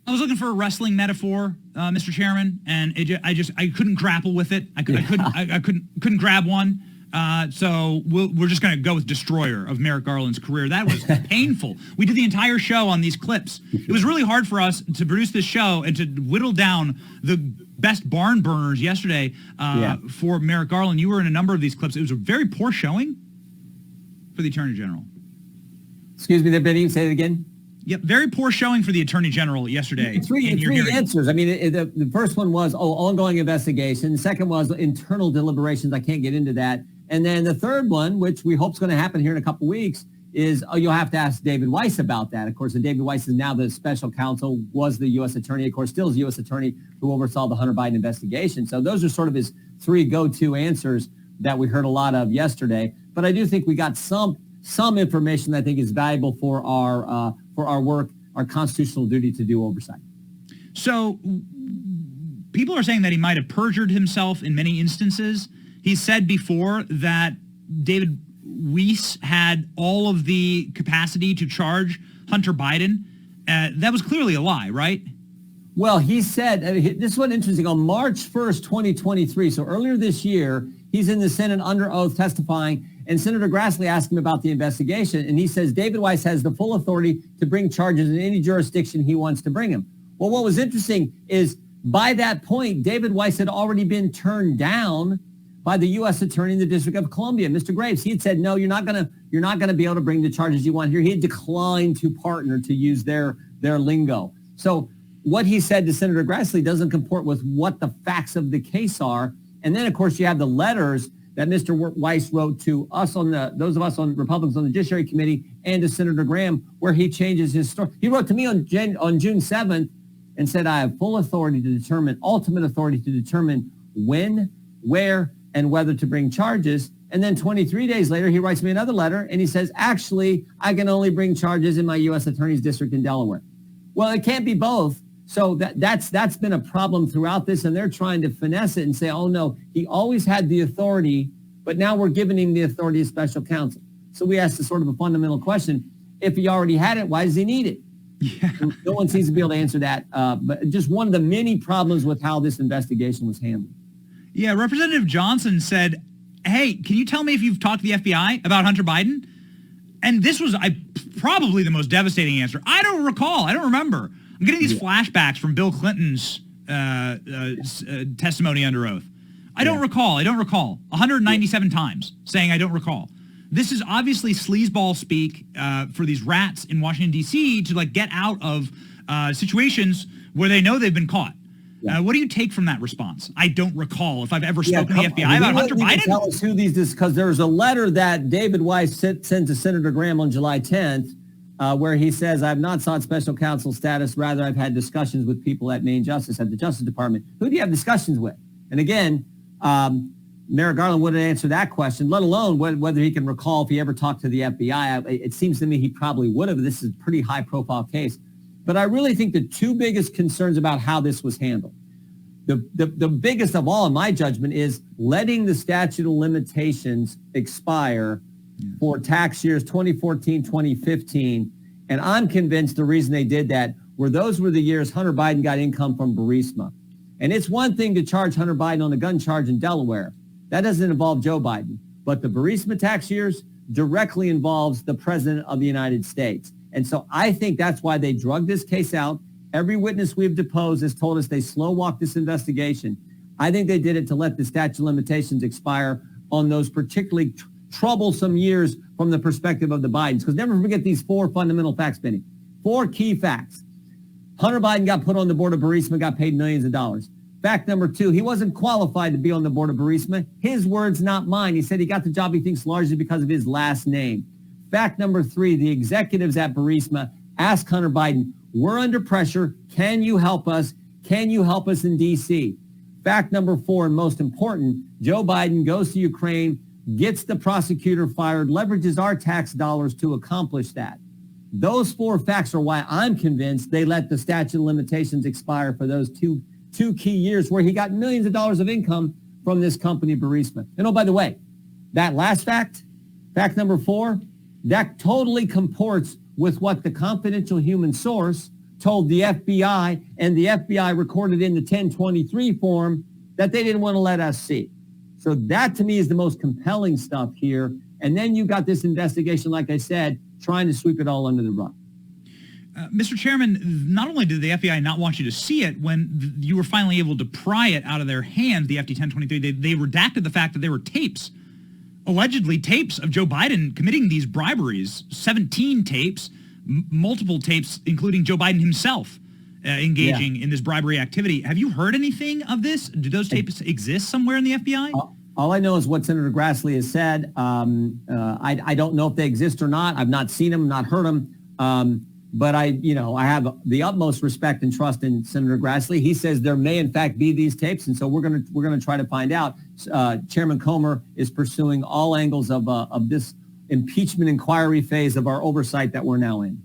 I was looking for a wrestling metaphor, Mr. Chairman, and I couldn't grapple with it. I couldn't grab one. So we're just going to go with destroyer of Merrick Garland's career. That was painful. We did the entire show on these clips. It was really hard for us to produce this show and to whittle down the best barn burners yesterday for Merrick Garland. You were in a number of these clips. It was a very poor showing for the Attorney General. Excuse me, Benny, say it again. Yep, very poor showing for the Attorney General yesterday. Three answers. I mean, the first one was, ongoing investigation. The second was internal deliberations. I can't get into that. And then the third one, which we hope is going to happen here in a couple of weeks, is you'll have to ask David Weiss about that. Of course, David Weiss is now the special counsel, was the U.S. attorney, of course, still is the U.S. attorney who oversaw the Hunter Biden investigation. So those are sort of his three go-to answers that we heard a lot of yesterday. But I do think we got some information that I think is valuable for our work, our constitutional duty to do oversight. So people are saying that he might have perjured himself in many instances. He said before that David Weiss had all of the capacity to charge Hunter Biden. That was clearly a lie, right? Well, he said, this is what interesting, on March 1st, 2023, so earlier this year, he's in the Senate under oath testifying, and Senator Grassley asked him about the investigation, and he says David Weiss has the full authority to bring charges in any jurisdiction he wants to bring them. Well, what was interesting is by that point, David Weiss had already been turned down by the U.S. Attorney in the District of Columbia, Mr. Graves. He had said, no, you're not gonna be able to bring the charges you want here. He had declined to partner, to use their lingo. So what he said to Senator Grassley doesn't comport with what the facts of the case are. And then, of course, you have the letters that Mr. Weiss wrote to us those of us on Republicans on the Judiciary Committee and to Senator Graham, where he changes his story. He wrote to me on June 7th and said, I have full authority to determine, ultimate authority to determine when, where, and whether to bring charges. And then 23 days later, he writes me another letter and he says, actually, I can only bring charges in my U.S. Attorney's District in Delaware. Well, it can't be both. So that's been a problem throughout this, and they're trying to finesse it and say, oh, no, he always had the authority, but now we're giving him the authority of special counsel. So we asked a sort of a fundamental question. If he already had it, why does he need it? Yeah. No one seems to be able to answer that, but just one of the many problems with how this investigation was handled. Yeah, Representative Johnson said, hey, can you tell me if you've talked to the FBI about Hunter Biden? And this was probably the most devastating answer. I don't recall. I don't remember. I'm getting these flashbacks from Bill Clinton's testimony under oath. I don't recall. 197 times saying I don't recall. This is obviously sleazeball speak for these rats in Washington, D.C. to get out of situations where they know they've been caught. Yeah. What do you take from that response? I don't recall if I've ever spoken to the FBI about Hunter Biden. Tell us who these, because there was a letter that David Weiss sent to Senator Graham on July 10th, where he says, I have not sought special counsel status. Rather, I've had discussions with people at Maine Justice, at the Justice Department. Who do you have discussions with? And again, Merrick Garland wouldn't answer that question, let alone whether he can recall if he ever talked to the FBI. It seems to me he probably would have. This is a pretty high-profile case. But I really think the two biggest concerns about how this was handled, the biggest of all, in my judgment, is letting the statute of limitations expire for tax years 2014, 2015. And I'm convinced the reason they did that were the years Hunter Biden got income from Burisma. And it's one thing to charge Hunter Biden on a gun charge in Delaware. That doesn't involve Joe Biden. But the Burisma tax years directly involves the President of the United States. And so I think that's why they drug this case out. Every witness we've deposed has told us they slow-walked this investigation. I think they did it to let the statute of limitations expire on those particularly troublesome years from the perspective of the Bidens. Because never forget these four fundamental facts, Benny. Four key facts. Hunter Biden got put on the board of Burisma, got paid millions of dollars. Fact number two, he wasn't qualified to be on the board of Burisma. His words, not mine. He said he got the job, he thinks, largely because of his last name. Fact number three, the executives at Burisma asked Hunter Biden, we're under pressure. Can you help us? Can you help us in D.C.? Fact number four, and most important, Joe Biden goes to Ukraine, gets the prosecutor fired, leverages our tax dollars to accomplish that. Those four facts are why I'm convinced they let the statute of limitations expire for those two key years where he got millions of dollars of income from this company, Burisma. And oh, by the way, that last fact number four, that totally comports with what the confidential human source told the FBI, and the FBI recorded in the 1023 form that they didn't want to let us see. So that to me is the most compelling stuff here. And then you got this investigation, like I said, trying to sweep it all under the rug. Mr. Chairman, not only did the FBI not want you to see it, when you were finally able to pry it out of their hands, the FD 1023, they redacted the fact that there were tapes, allegedly tapes of Joe Biden committing these briberies, 17 tapes, multiple tapes, including Joe Biden himself engaging in this bribery activity. Have you heard anything of this? Do those tapes exist somewhere in the FBI? All I know is what Senator Grassley has said. I don't know if they exist or not. I've not seen them, not heard them. But I have the utmost respect and trust in Senator Grassley. He says there may in fact be these tapes, and so we're gonna try to find out. Chairman Comer is pursuing all angles of this impeachment inquiry phase of our oversight that we're now in.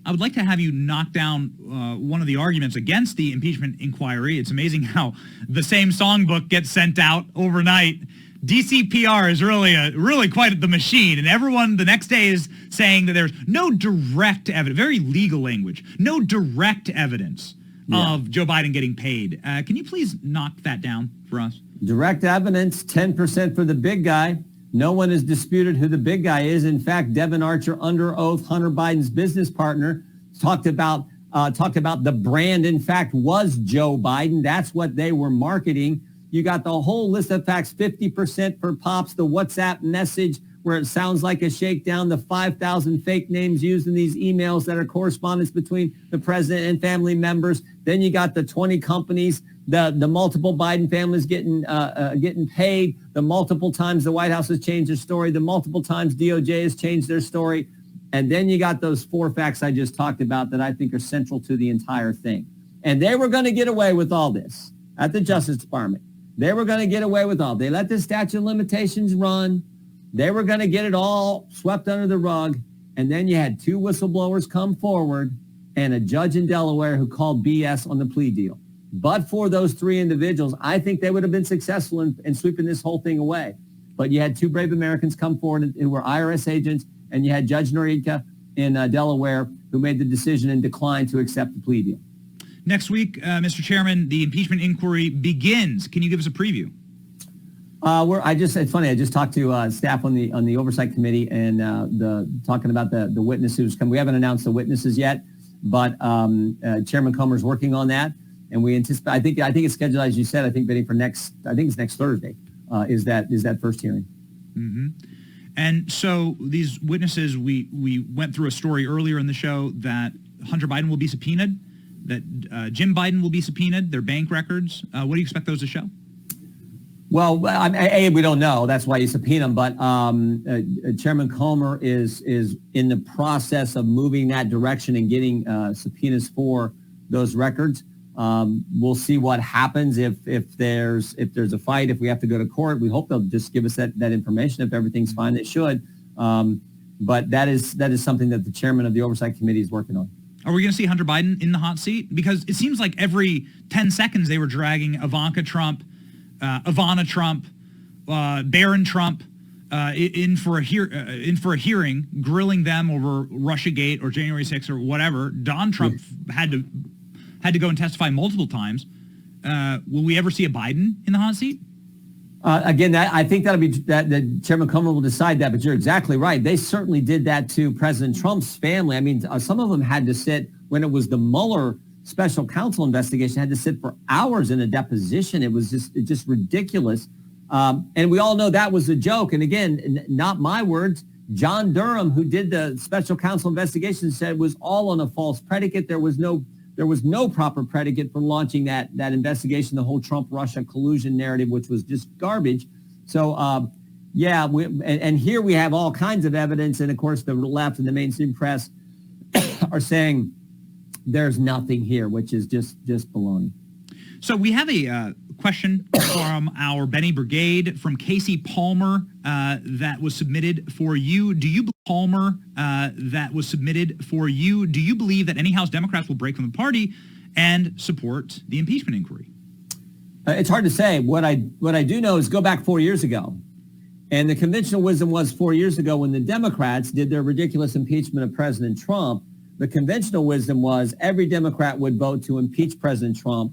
I would like to have you knock down one of the arguments against the impeachment inquiry. It's amazing how the same songbook gets sent out overnight. DCPR is really quite the machine, and everyone the next day is saying that there's no direct evidence, very legal language, no direct evidence of Joe Biden getting paid. Can you please knock that down for us? Direct evidence, 10% for the big guy. No one has disputed who the big guy is. In fact, Devin Archer, under oath, Hunter Biden's business partner, talked about the brand, in fact, was Joe Biden. That's what they were marketing. You got the whole list of facts, 50% for Pops, the WhatsApp message where it sounds like a shakedown, the 5,000 fake names used in these emails that are correspondence between the president and family members. Then you got the 20 companies, the multiple Biden families getting paid, the multiple times the White House has changed their story, the multiple times DOJ has changed their story. And then you got those 4 facts I just talked about that I think are central to the entire thing. And they were going to get away with all this at the Justice Department. They were going to get away with all. They let the statute of limitations run. They were going to get it all swept under the rug. And then you had 2 whistleblowers come forward and a judge in Delaware who called BS on the plea deal. But for those 3 individuals, I think they would have been successful in sweeping this whole thing away. But you had 2 brave Americans come forward who were IRS agents, and you had Judge Noriega in Delaware who made the decision and declined to accept the plea deal. Next week, Mr. Chairman, the impeachment inquiry begins. Can you give us a preview? It's funny. I just talked to staff on the oversight committee and talking about the witnesses who's come. We haven't announced the witnesses yet, but Chairman Comer's working on that, and we anticipate. I think it's scheduled, as you said. I think Betty, for next. I think it's next Thursday. Is that first hearing? Mm-hmm. And so these witnesses, we went through a story earlier in the show that Hunter Biden will be subpoenaed, that Jim Biden will be subpoenaed, their bank records. What do you expect those to show? Well, we don't know. That's why you subpoena them. But Chairman Comer is in the process of moving that direction and getting subpoenas for those records. We'll see what happens if there's a fight, if we have to go to court. We hope they'll just give us that information. If everything's fine, they should. But that is something that the chairman of the Oversight Committee is working on. Are we going to see Hunter Biden in the hot seat? Because it seems like every 10 seconds they were dragging Ivanka Trump, Ivana Trump, Barron Trump in for a hearing, grilling them over Russiagate or January 6th or whatever. Don Trump had to go and testify multiple times. Will we ever see a Biden in the hot seat? Again, I think that'll be that Chairman Comer will decide that, but you're exactly right. They certainly did that to President Trump's family. I mean, some of them had to sit when it was the Mueller special counsel investigation, had to sit for hours in a deposition. It was just ridiculous. And we all know that was a joke. And again, not my words. John Durham, who did the special counsel investigation, said it was all on a false predicate. There was no proper predicate for launching that investigation, the whole Trump-Russia collusion narrative, which was just garbage. So, and here we have all kinds of evidence. And, of course, the left and the mainstream press are saying there's nothing here, which is just baloney. So we have a question from our Benny Brigade from Casey Palmer that was submitted for you. Do you Palmer that was submitted for you? Do you believe that any House Democrats will break from the party and support the impeachment inquiry? It's hard to say. What I do know is go back 4 years ago. And the conventional wisdom was 4 years ago when the Democrats did their ridiculous impeachment of President Trump, The conventional wisdom was every Democrat would vote to impeach President Trump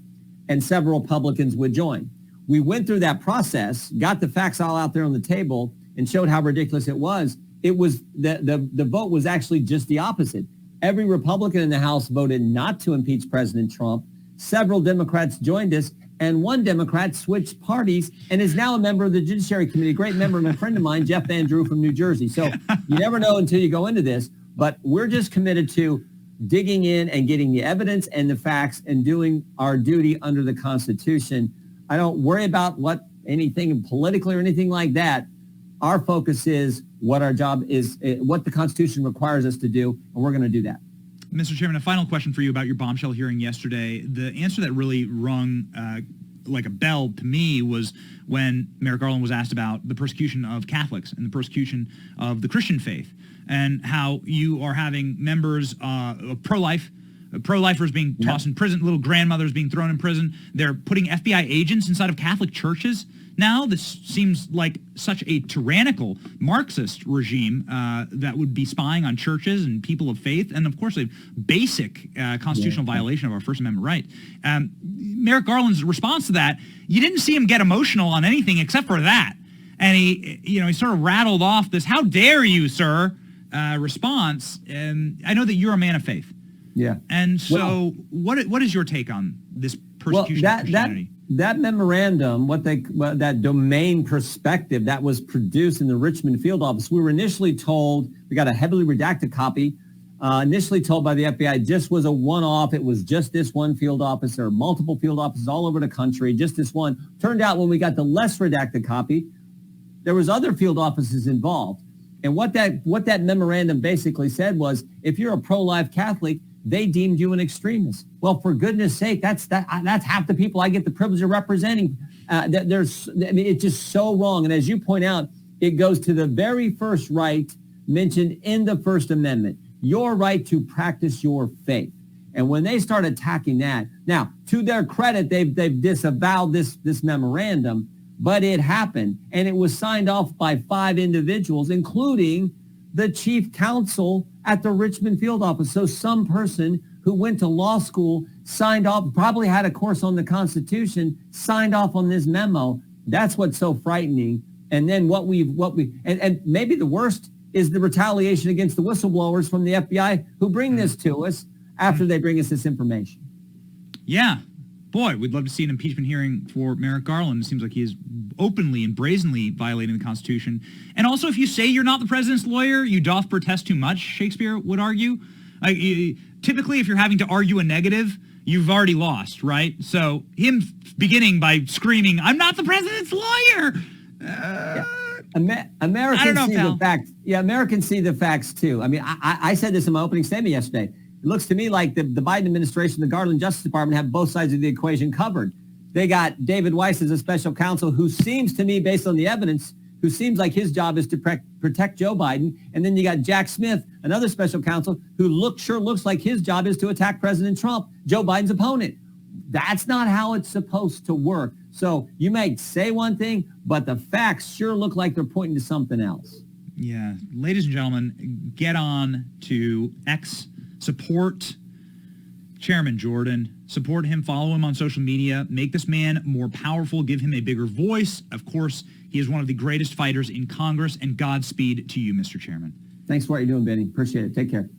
and several Republicans would join. We went through that process, got the facts all out there on the table, and showed how ridiculous it was. It was the vote was actually just the opposite. Every Republican in the House voted not to impeach President Trump. Several Democrats joined us, and one Democrat switched parties and is now a member of the Judiciary Committee, a great member and a friend of mine, Jeff Van Drew from New Jersey. So you never know until you go into this, but we're just committed to digging in and getting the evidence and the facts and doing our duty under the Constitution. I don't worry about what anything politically or anything like that. Our focus is what our job is, what the Constitution requires us to do, and we're going to do that. Mr. Chairman, a final question for you about your bombshell hearing yesterday. The answer that really rung like a bell to me was when Merrick Garland was asked about the persecution of Catholics and the persecution of the Christian faith, and how you are having members of pro-lifers being tossed in prison, little grandmothers being thrown in prison. They're putting FBI agents inside of Catholic churches. Now, this seems like such a tyrannical Marxist regime that would be spying on churches and people of faith, and of course a basic constitutional violation of our First Amendment right. Merrick Garland's response to that, you didn't see him get emotional on anything except for that. And he sort of rattled off this "how dare you, sir" response. And I know that you're a man of faith. Yeah. And so what is your take on this persecution of Christianity? That memorandum, that domain perspective that was produced in the Richmond field office, we were initially told, we got a heavily redacted copy, initially told by the FBI, just was a one-off. It was just this one field office. There are multiple field offices all over the country, just this one. Turned out when we got the less redacted copy, there was other field offices involved. And what that memorandum basically said was, if you're a pro-life Catholic, they deemed you an extremist. Well, for goodness sake, that's half the people I get the privilege of representing. It's just so wrong. And as you point out, it goes to the very first right mentioned in the First Amendment, your right to practice your faith. And when they start attacking that, now, to their credit, they've disavowed this memorandum, but it happened. And it was signed off by 5 individuals, including the chief counsel at the Richmond field office. So some person who went to law school, signed off, probably had a course on the Constitution, signed off on this memo. That's what's so frightening. And then and maybe the worst is the retaliation against the whistleblowers from the FBI who bring this to us after they bring us this information. Yeah. Boy, we'd love to see an impeachment hearing for Merrick Garland. It seems like he is openly and brazenly violating the Constitution. And also, if you say you're not the president's lawyer, you doth protest too much, Shakespeare would argue. Typically, if you're having to argue a negative, you've already lost, right? So him beginning by screaming, "I'm not the president's lawyer!" Americans see the facts. Yeah, Americans see the facts, too. I mean, I said this in my opening statement yesterday. It looks to me like the Biden administration, the Garland Justice Department have both sides of the equation covered. They got David Weiss as a special counsel who seems to me, based on the evidence, who seems like his job is to protect Joe Biden. And then you got Jack Smith, another special counsel, who looks like his job is to attack President Trump, Joe Biden's opponent. That's not how it's supposed to work. So you may say one thing, but the facts sure look like they're pointing to something else. Yeah. Ladies and gentlemen, get on to X. Support Chairman Jordan. Support him. Follow him on social media. Make this man more powerful. Give him a bigger voice. Of course, he is one of the greatest fighters in Congress. And Godspeed to you, Mr. Chairman. Thanks for what you're doing, Benny. Appreciate it. Take care.